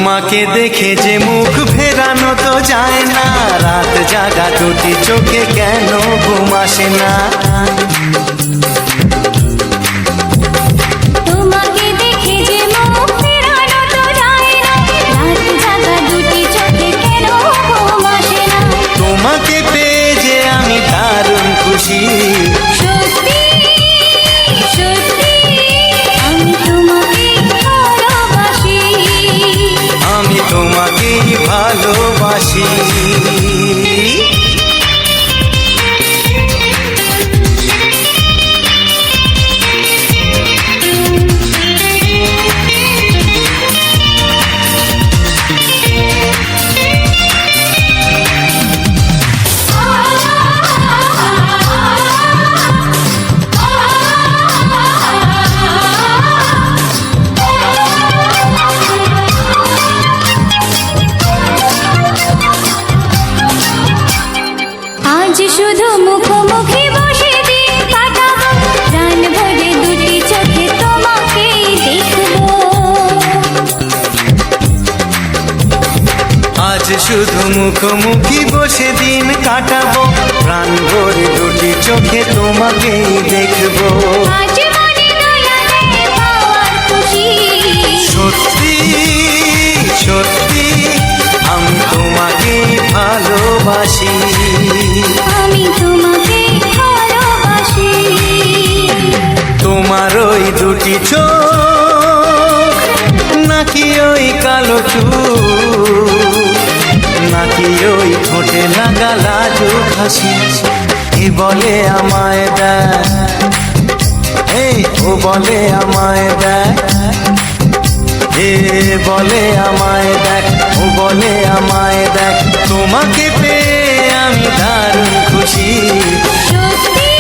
তোমাকে দেখে যে মুখ ফেরানো তো যায় না, রাত জাগা দুটি চোখে কেন ঘুম আসে না। তোমাকে দেখে যে মুখ ফেরানো তো যায় না, রাত জাগা দুটি চোখে কেন ঘুম আসে না। তোমাকে পেয়ে যে আমি দারুণ খুশি, সত্যি সত্যি আমি তোমাকে ভালোবাসি, আমি তোমাকেই ভালোবাসি। আজ শুধু মুখোমুখি বসে দিন কাটাবো, প্রাণ ভরে দুটি চোখে তোমাকেই দেখবো। আজ শুধু মুখোমুখি বসে দিন কাটাবো, প্রাণ ভরে দুটি চোখে তোমাকেই দেখবো। আজ মনে দোলালে পাওয়ার খুশি, সত্যি সত্যি আমি তোমাকেই ভালোবাসি, আমি তোমাকে ভালোবাসি। তোমার ওই দুটি চোখ নাকি ওই কালো চুল, নাকি ওই ঠোঁটে লাগা লাজুক হাসি, এ বলে আমায় দেখ, এই ও বলে আমায় দেখ, এ বলে আমায় দেখ, ও বলে আমায় দেখ, তোমাকে পেয়ে আমি দারুণ খুশি। সত্যি